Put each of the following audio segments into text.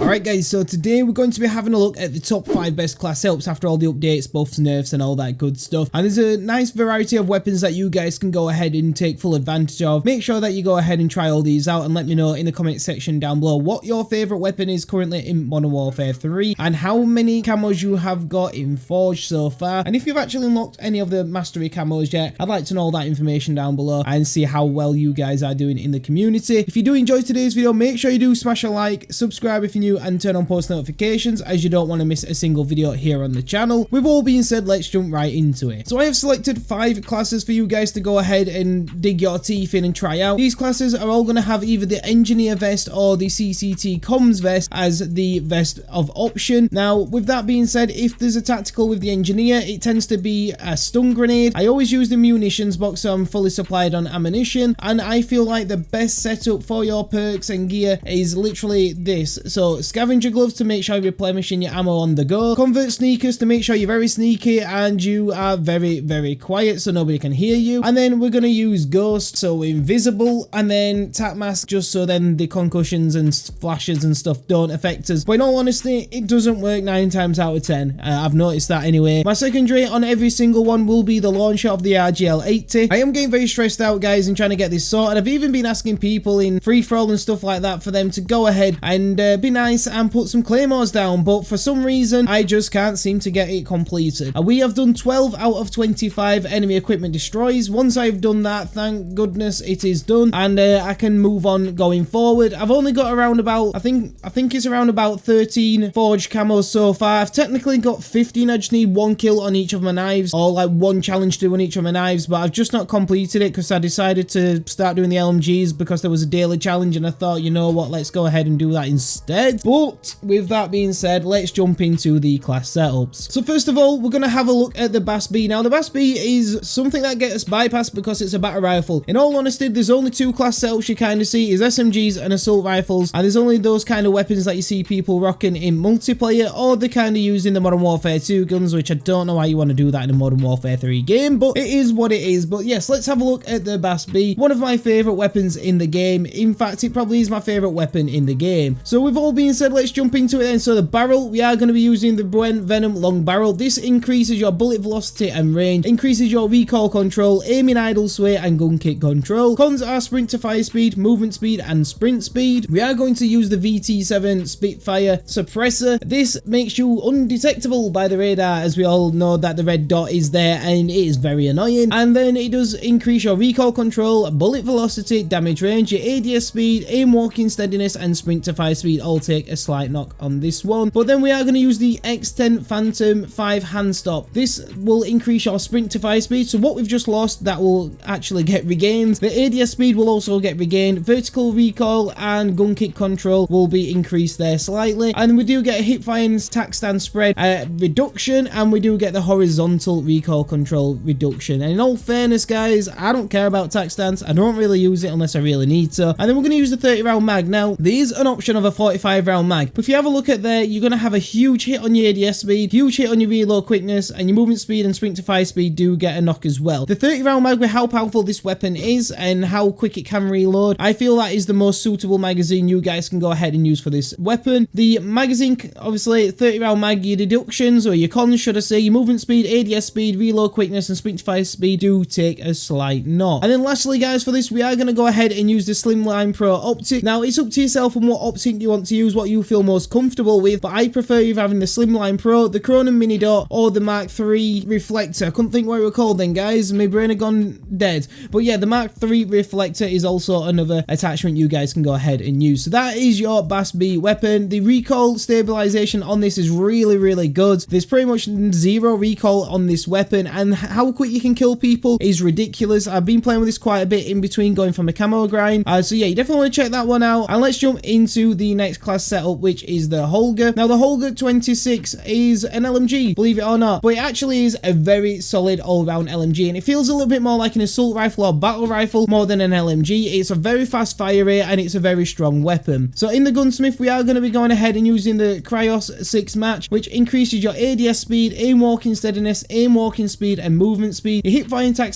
Alright guys, so today we're going to be having a look at the top 5 best class setups after all the updates, buffs, nerfs and all that good stuff. And there's a nice variety of weapons that you guys can go ahead and take full advantage of. Make sure that you go ahead and try all these out and let me know in the comment section down below what your favourite weapon is currently in Modern Warfare 3 and how many camos you have got in Forge so far. And if you've actually unlocked any of the mastery camos yet, I'd like to know all that information down below and see how well you guys are doing in the community. If you do enjoy today's video, make sure you do smash a like, subscribe if you're new, and turn on post notifications as you don't want to miss a single video here on the channel. With all being said, let's jump right into it. So I have selected 5 classes for you guys to go ahead and dig your teeth in and try out. These classes are all going to have either the engineer vest or the CCT comms vest as the vest of option. Now with that being said, if there's a tactical with the engineer, it tends to be a stun grenade. I always use the munitions box so I'm fully supplied on ammunition, and I feel like the best setup for your perks and gear is literally this. So scavenger gloves to make sure you're replenishing your ammo on the go, convert sneakers to make sure you're very sneaky and you are very quiet so nobody can hear you, and then we're going to use ghost, so invisible, and then tap mask just so then the concussions and flashes and stuff don't affect us. But in all honesty, it doesn't work 9 times out of 10. I've noticed that anyway. My secondary on every single one will be the launcher of the RGL-80. I am getting very stressed out guys and trying to get this sorted. I've even been asking people in free-for-all and stuff like that for them to go ahead and be nice and put some claymores down, but for some reason I just can't seem to get it completed. We have done 12 out of 25 enemy equipment destroys. Once I've done that, thank goodness it is done, and I can move on going forward. I've only got around about, I think it's around about 13 forged camos so far. I've technically got 15. I just need 1 kill on each of my knives, or like 1 challenge to on each of my knives, but I've just not completed it because I decided to start doing the LMGs because there was a daily challenge and I thought, you know what, let's go ahead and do that instead. But with that being said, let's jump into the class setups. So first of all, we're going to have a look at the BAS-B. Now the BAS-B is something that gets bypassed because it's a battle rifle. In all honesty, there's only 2 class setups you kind of see, is SMGs and assault rifles, and there's only those kind of weapons that you see people rocking in multiplayer, or they kind of use in the Modern Warfare 2 guns, which I don't know why you want to do that in a Modern Warfare 3 game, but it is what it is. But yes, let's have a look at the BAS-B, one of my favourite weapons in the game. In fact, it probably is my favourite weapon in the game. So with all being said, let's jump into it then. So the barrel, we are going to be using the Bruen Venom long barrel. This increases your bullet velocity and range, increases your recoil control, aiming idle sway and gun kick control. Cons are sprint to fire speed, movement speed and sprint speed. We are going to use the VT7 Spitfire suppressor. This makes you undetectable by the radar, as we all know that the red dot is there and it is very annoying. And then it does increase your recoil control, bullet velocity, damage range, your ADS speed, aim walking steadiness and sprint to fire speed all take a slight knock on this one. But then we are going to use the X10 Phantom 5 hand stop. This will increase your sprint to fire speed, so what we've just lost, that will actually get regained. The ADS speed will also get regained, vertical recoil and gun kick control will be increased there slightly, and we do get a hip fire and tac stand spread reduction, and we do get the horizontal recoil control reduction. And in all fairness guys, I don't care about tac stance, I don't really use it unless I really need to. And then we're going to use the 30 round mag. Now there is an option of a 45 round mag, but if you have a look at there, you're going to have a huge hit on your ADS speed, huge hit on your reload quickness, and your movement speed and sprint to fire speed do get a knock as well. The 30 round mag, with how powerful this weapon is and how quick it can reload, I feel that is the most suitable magazine you guys can go ahead and use for this weapon. The magazine, obviously 30 round mag, your deductions or your cons should I say, your movement speed, ADS speed, reload quickness and sprint to fire speed do take a slight knock. And then lastly guys, for this we are going to go ahead and use the Slimline Pro optic. Now it's up to yourself on what optic you want to use, what you feel most comfortable with, but I prefer either having the Slimline Pro, the Cronin Mini Dot or the Mark III reflector. I couldn't think what it was called then guys, my brain had gone dead. But yeah, the Mark III reflector is also another attachment you guys can go ahead and use. So that is your BAS-B weapon. The recoil stabilization on this is really good. There's pretty much 0 recoil on this weapon, and how quick you can kill people is ridiculous. I've been playing with this quite a bit in between going from a camo grind, so yeah, you definitely want to check that one out. And let's jump into the next class setup, which is the Hoga. Now the Hoga 26 is an LMG, believe it or not, but it actually is a very solid all-round LMG, and it feels a little bit more like an assault rifle or battle rifle more than an LMG. It's a very fast fire rate and it's a very strong weapon. So in the gunsmith we are going to be going ahead and using the Cryos 6 match, which increases your ADS speed, aim walking steadiness, aim walking speed and movement speed. Your hip fire and tac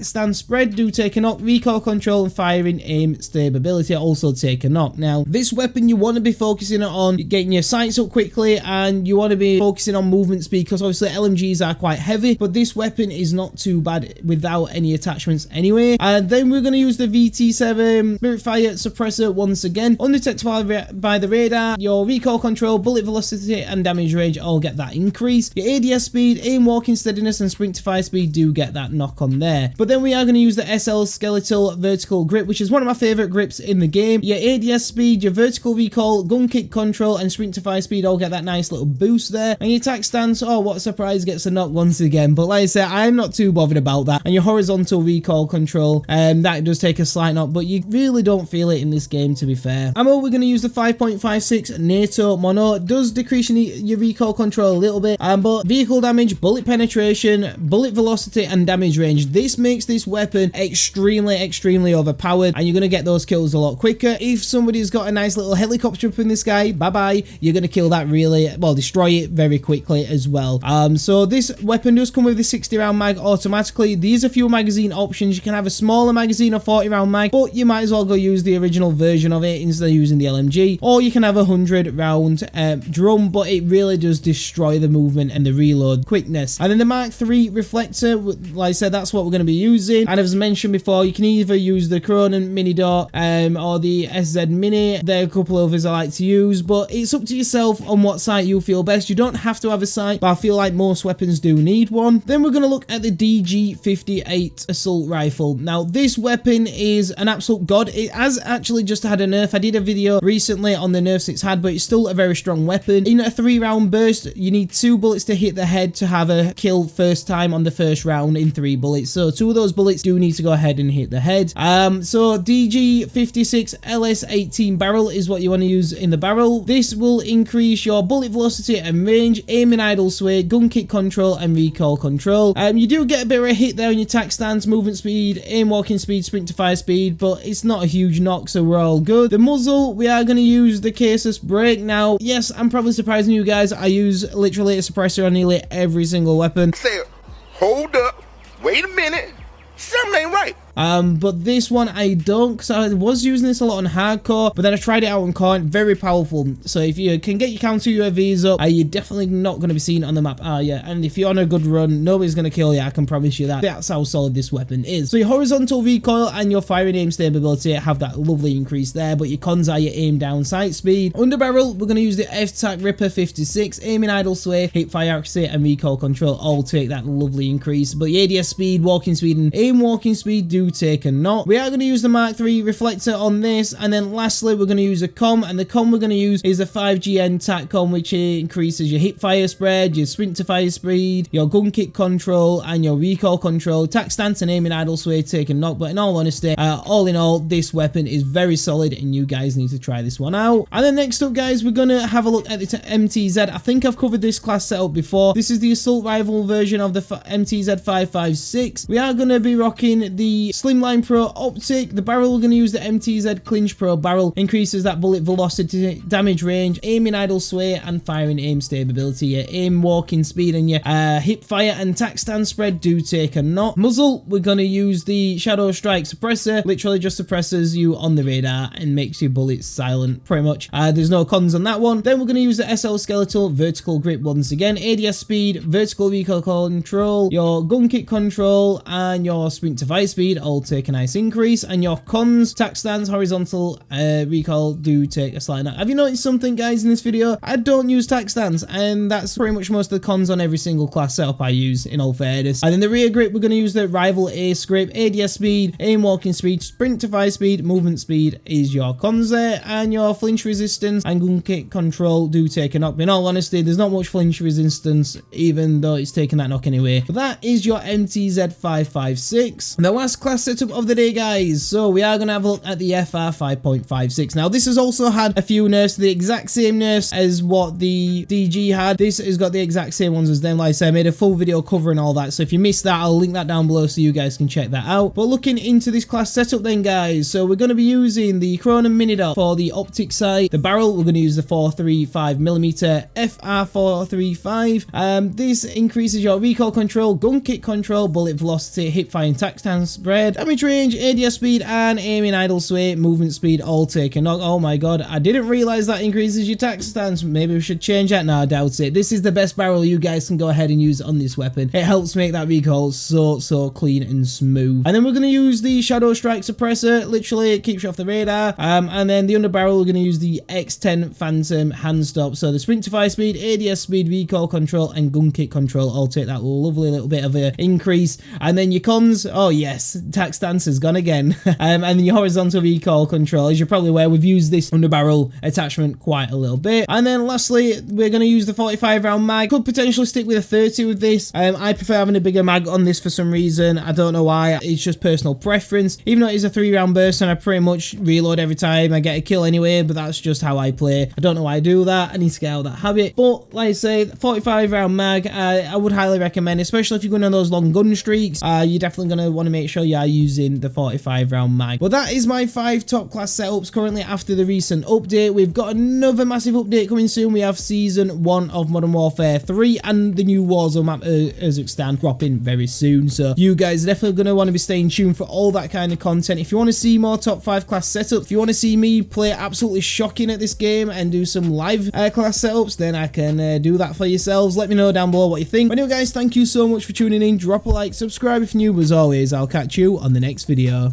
stand spread do take a knock, recoil control and firing aim stability also take a knock. Now this weapon you want to be focusing on getting your sights up quickly, and you want to be focusing on movement speed, because obviously LMGs are quite heavy, but this weapon is not too bad without any attachments anyway. And then we're going to use the VT7 Spiritfire suppressor once again. Undetectable by the radar, your recoil control, bullet velocity and damage range all get that increase. Your ADS speed, aim, walking steadiness and sprint to fire speed do get that knock on there. But then we are going to use the SL skeletal vertical grip, which is one of my favorite grips in the game. Your ADS speed, your vertical recoil, gun kick control and sprint to fire speed all get that nice little boost there. And your attack stance, oh what a surprise, gets a knock once again. But like I said, I'm not too bothered about that. And your horizontal recoil control, that does take a slight knock, but you really don't feel it in this game, to be fair. Ammo, we're going to use the 5.56 NATO mono. It does decrease your recoil control a little bit, but vehicle damage, bullet penetration, bullet velocity and damage range, this makes this weapon extremely overpowered, and you're going to get those kills a lot quicker. If somebody's got a nice little helicopter up in the sky, bye bye, you're going to kill that really, well, destroy it very quickly as well. So this weapon does come with the 60 round mag automatically. These are few magazine options. You can have a smaller magazine or 40 round mag, but you might as well go use the original version of it instead of using the LMG, or you can have a 100 round drum, but it really does destroy the movement and the reload quickness. And then the Mark III reflector, like I said, that's what we're going to be using. And as mentioned before, you can either use the Cronin Mini Dot or the SZ Mini. There are a couple of others I like to use, but it's up to yourself on what sight you feel best. You don't have to have a sight, but I feel like most weapons do need one. Then we're going to look at the DG58 assault rifle. Now this weapon is an absolute god. It has actually just had a nerf. I did a video recently on the nerfs it's had, but it's still a very strong weapon. In a 3 round burst, you need 2 bullets to hit the head to have a kill first time on the first round in 3 bullets. So 2 of those bullets do need to go ahead and hit the head. So DG56 LS18 barrel is what you want to use in the barrel. This will increase your bullet velocity and range, aim and idle sway, gun kick control and recoil control. You do get a bit of a hit there on your attack stance, movement speed, aim, walking speed, sprint to fire speed, but it's not a huge knock, so we're all good. The muzzle, we are going to use the Casus brake. Now yes, I'm probably surprising you guys, I use literally a suppressor on nearly every single weapon. Say, hold up, wait a minute, something ain't right. But this one I don't, because I was using this a lot on hardcore, but then I tried it out on core, very powerful. So if you can get your counter UAVs up, you're definitely not going to be seen on the map, are you? And if you're on a good run, nobody's going to kill you, I can promise you that. That's how solid this weapon is. So your horizontal recoil and your firing aim stability have that lovely increase there, but your cons are your aim down, sight speed. Under barrel, we're going to use the F-Tac Ripper 56, aim and idle sway, hip fire accuracy and recoil control all take that lovely increase, but your ADS speed, walking speed and aim walking speed do take a knock. We are going to use the Mark III reflector on this, and then lastly we're going to use a com, and the com we're going to use is the 5GN TACCOM, which increases your hip fire spread, your sprint to fire speed, your gun kick control and your recoil control. Attack stance and aim and idle sway take a knock, but in all honesty, all in all, this weapon is very solid and you guys need to try this one out. And then next up guys, we're going to have a look at the MTZ. I think I've covered this class setup before. This is the assault rifle version of the MTZ 556. We are going to be rocking the Slimline Pro optic. The barrel, we're going to use the MTZ Clinch Pro barrel. Increases that bullet velocity, damage range, aim and idle sway and firing aim stability. Your aim, walking speed and your hip fire and attack stance spread do take a knock. Muzzle, we're going to use the Shadow Strike suppressor. Literally just suppresses you on the radar and makes your bullets silent pretty much. There's no cons on that one. Then we're going to use the SL Skeletal vertical grip once again. ADS speed, vertical recoil control, your gun kick control and your sprint to fire speed all take a nice increase, and your cons, attack stance, horizontal recoil do take a slight knock. Have you noticed something guys in this video? I don't use attack stance, and that's pretty much most of the cons on every single class setup I use in all fairness. And in the rear grip, we're going to use the Rival Ace grip. ADS speed, aim walking speed, sprint to fire speed, movement speed is your cons there, and your flinch resistance and gun kick control do take a knock. But in all honesty, there's not much flinch resistance, even though it's taking that knock anyway. But that is your MTZ 556. The last class setup of the day guys, so we are going to have a look at the FR 5.56. Now this has also had a few nerfs, the exact same nerfs as what the DG had. This has got the exact same ones as them. Like I said, I made a full video covering all that, so if you missed that, I'll link that down below so you guys can check that out. But looking into this class setup then guys, so we're going to be using the Cronin Mini Dot for the optic sight. The barrel, we're going to use the 435mm FR 435. This increases your recoil control, gun kick control, bullet velocity, hip fire and attack stance spread, red. Damage range, ADS speed, and aiming idle sway, movement speed all take a knock. Oh my god, I didn't realize that increases your attack stance. Maybe we should change that. No, I doubt it. This is the best barrel you guys can go ahead and use on this weapon. It helps make that recoil so clean and smooth. And then we're going to use the Shadow Strike Suppressor. Literally, it keeps you off the radar. And then the underbarrel, we're going to use the X10 Phantom hand stop. So the sprint to fire speed, ADS speed, recoil control, and gun kick control all take that lovely little bit of an increase. And then your cons, oh yes, attack stance has gone again. And then your horizontal recoil control, as you're probably aware, we've used this underbarrel attachment quite a little bit. And then lastly, we're going to use the 45 round mag. Could potentially stick with a 30 with this. I prefer having a bigger mag on this for some reason. I don't know why. It's just personal preference. Even though it is a 3 round burst and I pretty much reload every time I get a kill anyway, but that's just how I play. I don't know why I do that. I need to get out of that habit. But like I say, 45 round mag, I would highly recommend, especially if you're going on those long gun streaks. You're definitely going to want to make sure you are using the 45 round mag. But that is my 5 top class setups currently after the recent update. We've got another massive update coming soon. We have season 1 of Modern Warfare 3 and the new Warzone map Kazakhstan dropping very soon. So you guys are definitely going to want to be staying tuned for all that kind of content. If you want to see more top 5 class setups, if you want to see me play absolutely shocking at this game and do some live class setups, then I can do that for yourselves. Let me know down below what you think. But anyway guys, thank you so much for tuning in. Drop a like, subscribe if you're new. As always, I'll catch you on the next video.